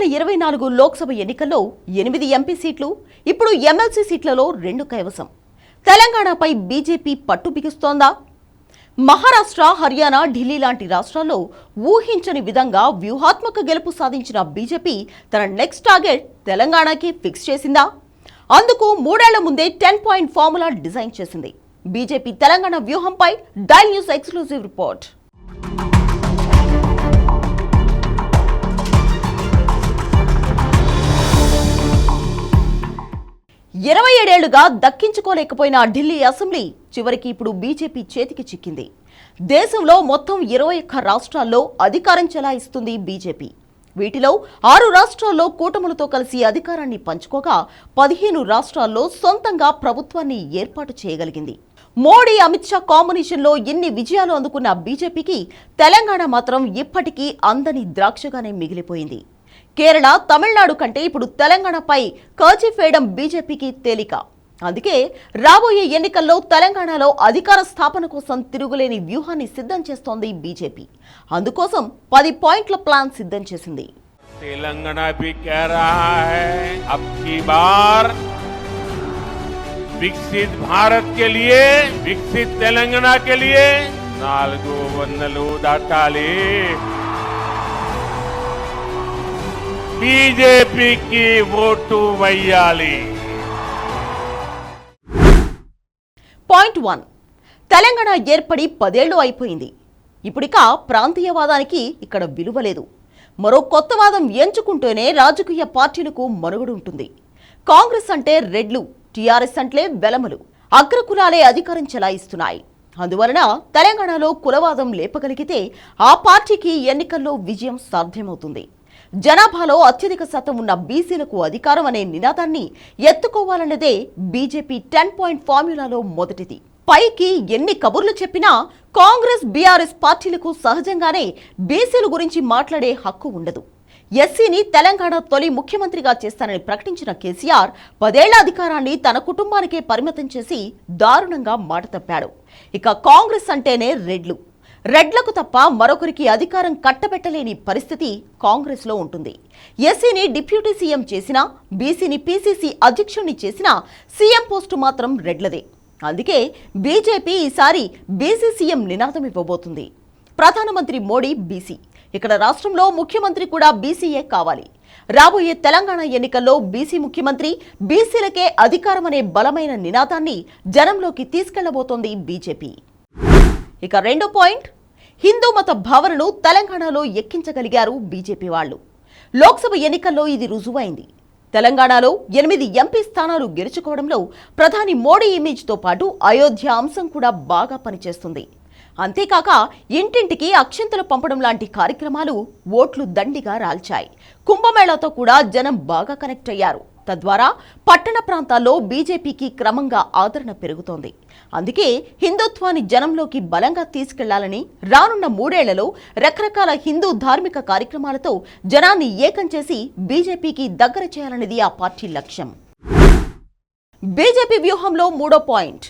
2024 లోక్సభ ఎన్నికల్లో 8 ఎంపీ సీట్లు, ఇప్పుడు ఎమ్మెల్సీ సీట్లలో 2 కైవసం. తెలంగాణపై బీజేపీ పట్టు బిగుస్తోందా? మహారాష్ట్ర, హర్యానా, ఢిల్లీ లాంటి రాష్ట్రాల్లో ఊహించని విధంగా వ్యూహాత్మక గెలుపు సాధించిన బీజేపీ తన నెక్స్ట్ టార్గెట్ తెలంగాణకి ఫిక్స్ చేసిందా? అందుకు 3 ఏళ్ల ముందే 10 పాయింట్ ఫార్ములా డిజైన్ చేసింది. బీజేపీ తెలంగాణ వ్యూహంపై డైల్ న్యూస్ ఎక్స్క్లూజివ్ రిపోర్ట్. 27 ఏళ్లుగా దక్కించుకోలేకపోయిన ఢిల్లీ అసెంబ్లీ చివరికి ఇప్పుడు బీజేపీ చేతికి చిక్కింది. దేశంలో మొత్తం 21 రాష్ట్రాల్లో అధికారం చెలాయిస్తుంది బీజేపీ. వీటిలో 6 రాష్ట్రాల్లో కూటములతో కలిసి అధికారాన్ని పంచుకోగా 15 రాష్ట్రాల్లో సొంతంగా ప్రభుత్వాన్ని ఏర్పాటు చేయగలిగింది. మోడీ, అమిత్ షా కాంబినేషన్లో ఎన్ని విజయాలు అందుకున్న బీజేపీకి తెలంగాణ మాత్రం ఇప్పటికీ అందని ద్రాక్షగానే మిగిలిపోయింది. కేరళ, తమిళనాడు కంటే ఇప్పుడు తెలంగాణపై కర్చీఫ్ వేయడం బీజేపీకి తేలిక. అందుకే రాబోయే ఎన్నికల్లో తెలంగాణలో అధికార స్థాపన కోసం తిరుగులేని వ్యూహాన్ని సిద్ధం చేస్తోంది బీజేపీ. అందుకోసం 10 పాయింట్ల ప్లాన్ సిద్ధం చేసింది. తెలంగాణ भी कह रहा है अब की बार विकसित भारत के लिए, विकसित तेलंगाना के लिए 4 వందలు దాటాలి. బీజేపీకి ఓటు వేయాలి. పాయింట్ 1, తెలంగాణ ఏర్పడి 10 ఏళ్లు అయిపోయింది. ఇప్పుడిక ప్రాంతీయవాదానికి ఇక్కడ విలువ లేదు. మరో కొత్త వాదం ఎంచుకుంటూనే రాజకీయ పార్టీలకు మనుగడు ఉంటుంది. కాంగ్రెస్ అంటే రెడ్లు, టీఆర్ఎస్ అంటే వెలమలు, అగ్రకులాలే అధికారం చెలాయిస్తున్నాయి. అందువలన తెలంగాణలో కులవాదం లేపగలిగితే ఆ పార్టీకి ఎన్నికల్లో విజయం సాధ్యమవుతుంది. జనాభాలో అత్యధిక శాతం ఉన్న బీసీలకు అధికారం అనే నినాదాన్ని ఎత్తుకోవాలన్నదే బీజేపీ 10 పాయింట్ ఫార్ములాలో మొదటిది. పైకి ఎన్ని కబుర్లు చెప్పినా కాంగ్రెస్, బీఆర్ఎస్ పార్టీలకు సహజంగానే బీసీల గురించి మాట్లాడే హక్కు ఉండదు. ఎస్సీని తెలంగాణ తొలి ముఖ్యమంత్రిగా చేస్తానని ప్రకటించిన కేసీఆర్ 10 ఏళ్ల అధికారాన్ని తన కుటుంబానికే పరిమితం చేసి దారుణంగా మాట తప్పాడు. ఇక కాంగ్రెస్ అంటేనే రెడ్లకు తప్ప మరొకరికి అధికారం కట్టబెట్టలేని పరిస్థితి కాంగ్రెస్ లో ఉంటుంది. ఎస్సీని డిప్యూటీ సీఎం చేసినా, బీసీని పీసీసీ అధ్యక్షుడిని చేసినా సీఎం పోస్టు మాత్రం రెడ్లదే. అందుకే బీజేపీ ఈసారి బీసీ సీఎం నినాదం ఇవ్వబోతుంది. ప్రధానమంత్రి మోడీ బీసీ, ఇక్కడ రాష్ట్రంలో ముఖ్యమంత్రి కూడా బీసీయే కావాలి. రాబోయే తెలంగాణ ఎన్నికల్లో బీసీ ముఖ్యమంత్రి, బీసీలకే అధికారం అనే బలమైన నినాదాన్ని జనంలోకి తీసుకెళ్లబోతోంది బీజేపీ. ఇక 2వ పాయింట్, హిందూ మత భావనను తెలంగాణలో ఎక్కించగలిగారు బీజేపీ వాళ్ళు. లోక్సభ ఎన్నికల్లో ఇది రుజువైంది. తెలంగాణలో 8 ఎంపీ స్థానాలు గెలుచుకోవడంలో ప్రధాని మోడీ ఇమేజ్తో పాటు అయోధ్య అంశం కూడా బాగా పనిచేస్తుంది. అంతేకాక ఇంటింటికి అక్షింతలు పంపడం లాంటి కార్యక్రమాలు ఓట్లు దండిగా రాల్చాయి. కుంభమేళాతో కూడా జనం బాగా కనెక్ట్ అయ్యారు. తద్వారా పట్టణ ప్రాంతాల్లో బీజేపీకి క్రమంగా ఆదరణ పెరుగుతోంది. అందుకే హిందుత్వాన్ని జనంలోకి బలంగా తీసుకెళ్లాలని రానున్న 3 ఏళ్లలో రకరకాల హిందూ ధార్మిక కార్యక్రమాలతో జనాన్ని ఏకం చేసి బీజేపీకి దగ్గర చేయాలనేది ఆ పార్టీ లక్ష్యం. బీజేపీ వ్యూహంలో 3వ పాయింట్,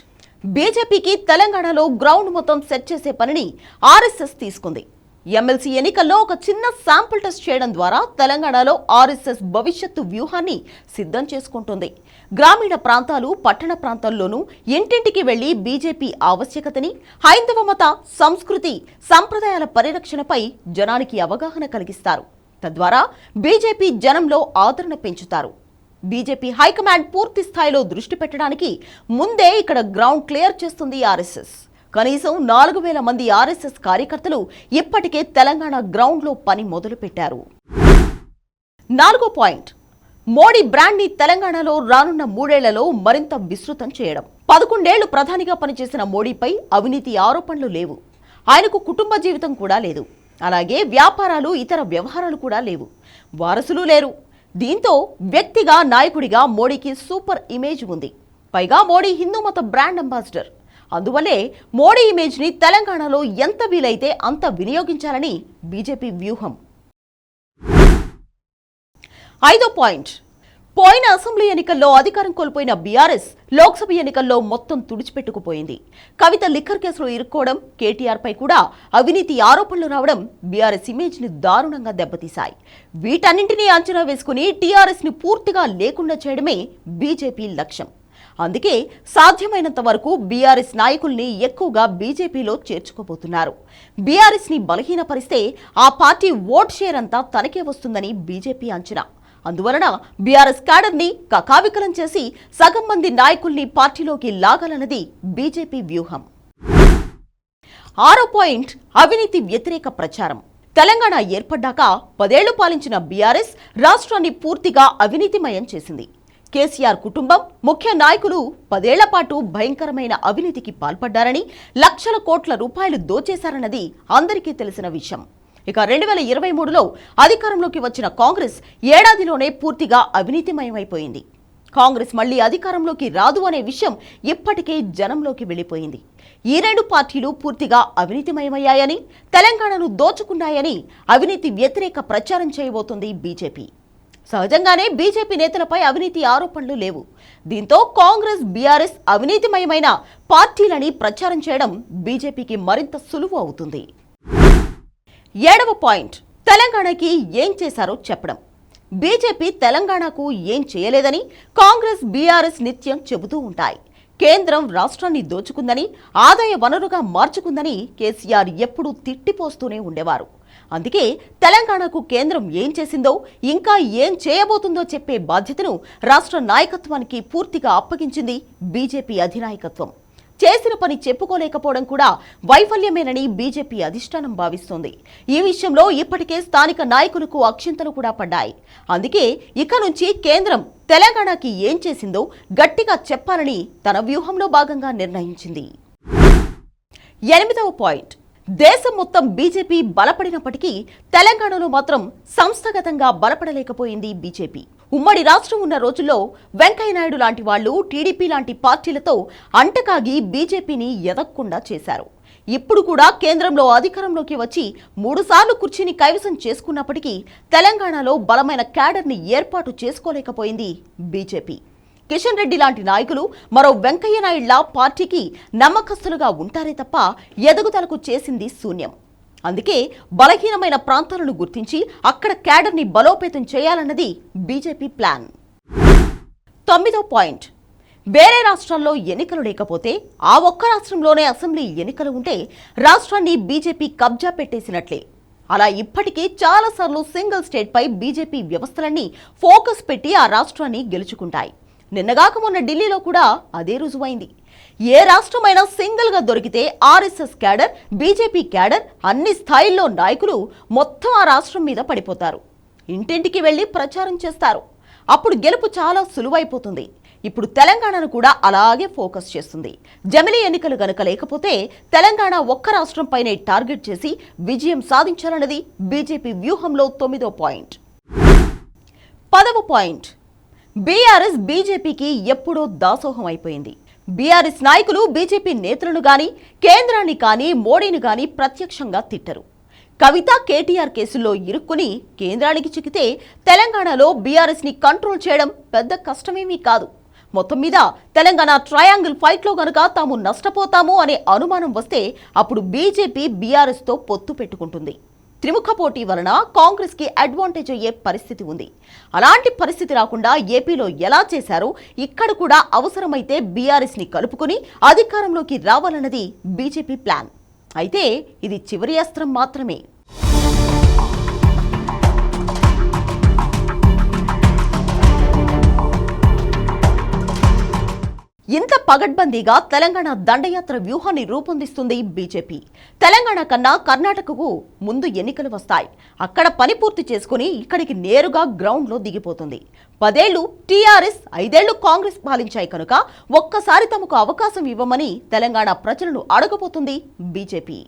బీజేపీకి తెలంగాణలో గ్రౌండ్ మొత్తం సెట్ చేసే పనిని ఆర్ఎస్ఎస్ తీసుకుంది. ఎమ్మెల్సీ ఎన్నికల్లో ఒక చిన్న శాంపుల్ టెస్ట్ చేయడం ద్వారా తెలంగాణలో ఆర్ఎస్ఎస్ భవిష్యత్తు వ్యూహాన్ని సిద్ధం చేసుకుంటుంది. గ్రామీణ ప్రాంతాలు, పట్టణ ప్రాంతాల్లోనూ ఇంటింటికి వెళ్లి బీజేపీ ఆవశ్యకతని, హైందవ మత, సంస్కృతి, సంప్రదాయాల పరిరక్షణపై జనానికి అవగాహన కలిగిస్తారు. తద్వారా బీజేపీ జనంలో ఆదరణ పెంచుతారు. బీజేపీ హైకమాండ్ పూర్తి స్థాయిలో దృష్టి పెట్టడానికి ముందే ఇక్కడ గ్రౌండ్ క్లియర్ చేస్తుంది ఆర్ఎస్ఎస్. కనీసం 4000 మంది ఆర్ఎస్ఎస్ కార్యకర్తలు ఇప్పటికే తెలంగాణ గ్రౌండ్లో పని మొదలుపెట్టారు. 4వ పాయింట్, మోడీ బ్రాండ్ని తెలంగాణలో రానున్న 3 ఏళ్లలో మరింత విస్తృతం చేయడం. 11 ఏళ్లు ప్రధానిగా పనిచేసిన మోడీపై అవినీతి ఆరోపణలు లేవు. ఆయనకు కుటుంబ జీవితం కూడా లేదు. అలాగే వ్యాపారాలు, ఇతర వ్యవహారాలు కూడా లేవు. వారసులు లేరు. దీంతో వ్యక్తిగా, నాయకుడిగా మోడీకి సూపర్ ఇమేజ్ ఉంది. పైగా మోడీ హిందూ మత బ్రాండ్ అంబాసిడర్. అందువల్లే మోడీ ఇమేజ్ని తెలంగాణలో ఎంత వీలైతే అంత వినియోగించాలని బీజేపీ వ్యూహం. 5వ పాయింట్, పోయిన అసెంబ్లీ ఎన్నికల్లో అధికారం కోల్పోయిన బీఆర్ఎస్ లోక్సభ ఎన్నికల్లో మొత్తం తుడిచిపెట్టుకుపోయింది. కవిత లిక్కర్ కేసులో ఇరుక్కోవడం, కేటీఆర్ పై కూడా అవినీతి ఆరోపణలు రావడం బీఆర్ఎస్ ఇమేజ్ ని దారుణంగా దెబ్బతీశాయి. వీటన్నింటినీ అంచనా వేసుకుని టీఆర్ఎస్ ని పూర్తిగా లేకుండా చేయడమే బీజేపీ లక్ష్యం. అందుకే సాధ్యమైనంత వరకు బీఆర్ఎస్ నాయకుల్ని ఎక్కువగా బీజేపీలో చేర్చుకోబోతున్నారు. బీఆర్ఎస్ ని బలహీనపరిస్తే ఆ పార్టీ ఓట్ షేర్ అంతా తనకే వస్తుందని బీజేపీ అంచనా. అందువలన బీఆర్ఎస్ క్యాడర్ ని కకావికలం చేసి సగం మంది నాయకుల్ని పార్టీలోకి లాగాలన్నది బీజేపీ వ్యూహం. 6వ పాయింట్, అవినీతి వ్యతిరేక ప్రచారం. తెలంగాణ ఏర్పడ్డాక 10 ఏళ్లు పాలించిన బీఆర్ఎస్ రాష్ట్రాన్ని పూర్తిగా అవినీతిమయం చేసింది. కేసీఆర్ కుటుంబం, ముఖ్య నాయకులు 10 ఏళ్ల పాటు భయంకరమైన అవినీతికి పాల్పడ్డారని, లక్షల కోట్ల రూపాయలు దోచేశారన్నది అందరికీ తెలిసిన విషయం. ఇక 2023లో అధికారంలోకి వచ్చిన కాంగ్రెస్ ఏడాదిలోనే పూర్తిగా అవినీతిమయమైపోయింది. కాంగ్రెస్ మళ్లీ అధికారంలోకి రాదు అనే విషయం ఇప్పటికే జనంలోకి వెళ్లిపోయింది. ఈ 2 పార్టీలు పూర్తిగా అవినీతిమయమయ్యాయని, తెలంగాణను దోచుకున్నాయని అవినీతి వ్యతిరేక ప్రచారం చేయబోతోంది బీజేపీ. సహజంగానే బీజేపీ నేతలపై అవినీతి ఆరోపణలు లేవు. దీంతో కాంగ్రెస్, బీఆర్ఎస్ అవినీతిమయమైన పార్టీలని ప్రచారం చేయడం బీజేపీకి మరింత సులువు అవుతుంది. 7వ పాయింట్, తెలంగాణకి ఏం చేశారో చెప్పడం. బీజేపీ తెలంగాణకు ఏం చేయలేదని కాంగ్రెస్, బీఆర్ఎస్ నిత్యం చెబుతూ ఉంటాయి. కేంద్రం రాష్ట్రాన్ని దోచుకుందని, ఆదాయ వనరుగా మార్చుకుందని కేసీఆర్ ఎప్పుడూ తిట్టిపోస్తూనే ఉండేవారు. అందుకే తెలంగాణకు కేంద్రం ఏం చేసిందో, ఇంకా ఏం చేయబోతుందో చెప్పే బాధ్యతను రాష్ట్ర నాయకత్వానికి పూర్తిగా అప్పగించింది బీజేపీ అధినాయకత్వం. చేసిన పని చెప్పుకోలేకపోవడం కూడా వైఫల్యమేనని బీజేపీ అధిష్టానం భావిస్తోంది. ఈ విషయంలో ఇప్పటికే స్థానిక నాయకులకు అక్షింతలు కూడా పడ్డాయి. అందుకే ఇక నుంచి కేంద్రం తెలంగాణకి ఏం చేసిందో గట్టిగా చెప్పాలని తన వ్యూహంలో భాగంగా నిర్ణయించింది. 8వ పాయింట్, దేశం మొత్తం బీజేపీ బలపడినప్పటికీ తెలంగాణలో మాత్రం సంస్థాగతంగా బలపడలేకపోయింది బీజేపీ. ఉమ్మడి రాష్ట్రం ఉన్న రోజుల్లో వెంకయ్యనాయుడు లాంటి వాళ్లు టీడీపీ లాంటి పార్టీలతో అంటకాగి బీజేపీని ఎదగకుండా చేశారు. ఇప్పుడు కూడా కేంద్రంలో అధికారంలోకి వచ్చి 3 సార్లు కుర్చీని కైవసం చేసుకున్నప్పటికీ తెలంగాణలో బలమైన క్యాడర్ని ఏర్పాటు చేసుకోలేకపోయింది బీజేపీ. కిషన్ రెడ్డి లాంటి నాయకులు మరో వెంకయ్యనాయుడులా పార్టీకి నమ్మకస్తులుగా ఉంటారే తప్ప ఎదుగుదలకు చేసింది శూన్యం. అందుకే బలహీనమైన ప్రాంతాలను గుర్తించి అక్కడ క్యాడర్ని బలోపేతం చేయాలన్నది బీజేపీ ప్లాన్. 9వ పాయింట్, వేరే రాష్ట్రాల్లో ఎన్నికలు లేకపోతే ఆ ఒక్క రాష్ట్రంలోనే అసెంబ్లీ ఎన్నికలు ఉంటే రాష్ట్రాన్ని బీజేపీ కబ్జా పెట్టేసినట్లే. అలా ఇప్పటికీ చాలాసార్లు సింగిల్ స్టేట్ పై బీజేపీ వ్యవస్థలన్నీ ఫోకస్ పెట్టి ఆ రాష్ట్రాన్ని గెలుచుకుంటాయి. నిన్నగాక మొన్న ఢిల్లీలో కూడా అదే రుజువైంది. ఏ రాష్ట్రమైనా సింగిల్ గా దొరికితే ఆర్ఎస్ఎస్ క్యాడర్, బీజేపీ క్యాడర్, అన్ని స్థాయిల్లో నాయకులు మొత్తం ఆ రాష్ట్రం మీద పడిపోతారు. ఇంటింటికి వెళ్లి ప్రచారం చేస్తారు. అప్పుడు గెలుపు చాలా సులువైపోతుంది. ఇప్పుడు తెలంగాణను కూడా అలాగే ఫోకస్ చేస్తుంది. జమిలీ ఎన్నికలు గనక లేకపోతే తెలంగాణ ఒక్క రాష్ట్రంపైనే టార్గెట్ చేసి విజయం సాధించాలన్నది బీజేపీ వ్యూహంలో 9వ పాయింట్. 10వ పాయింట్, బీఆర్ఎస్ బీజేపీకి ఎప్పుడో దాసోహం అయిపోయింది. బీఆర్ఎస్ నాయకులు బీజేపీ నేతలను గాని, కేంద్రాన్ని కానీ, మోడీని గాని ప్రత్యక్షంగా తిట్టరు. కవిత, కేటీఆర్ కేసుల్లో ఇరుక్కుని కేంద్రానికి చిక్కితే తెలంగాణలో బీఆర్ఎస్ ని కంట్రోల్ చేయడం పెద్ద కష్టమేమీ కాదు. మొత్తం మీద తెలంగాణ ట్రయాంగిల్ ఫైట్లో గనుక తాము నష్టపోతాము అనే అనుమానం వస్తే అప్పుడు బీజేపీ బీఆర్ఎస్ తో పొత్తు పెట్టుకుంటుంది. త్రిముఖ పోటీ వలన కాంగ్రెస్ కి అడ్వాంటేజ్ అయ్యే పరిస్థితి ఉంది. అలాంటి పరిస్థితి రాకుండా ఏపీలో ఎలా చేశారో ఇక్కడ కూడా అవసరమైతే బీఆర్ఎస్ ని కలుపుకుని అధికారంలోకి రావాలన్నది బీజేపీ ప్లాన్. అయితే ఇది చివరి అస్త్రం మాత్రమే. ఇంత పగడ్బందీగా తెలంగాణ దండయాత్ర వ్యూహాన్ని రూపొందిస్తుంది బీజేపీ. తెలంగాణ కన్నా కర్ణాటకకు ముందు ఎన్నికలు వస్తాయి. అక్కడ పని పూర్తి చేసుకుని ఇక్కడికి నేరుగా గ్రౌండ్లో దిగిపోతుంది. 10 ఏళ్లు టీఆర్ఎస్, 5 ఏళ్లు కాంగ్రెస్ పాలించాయి కనుక ఒక్కసారి తమకు అవకాశం ఇవ్వమని తెలంగాణ ప్రజలను అడగబోతుంది బీజేపీ.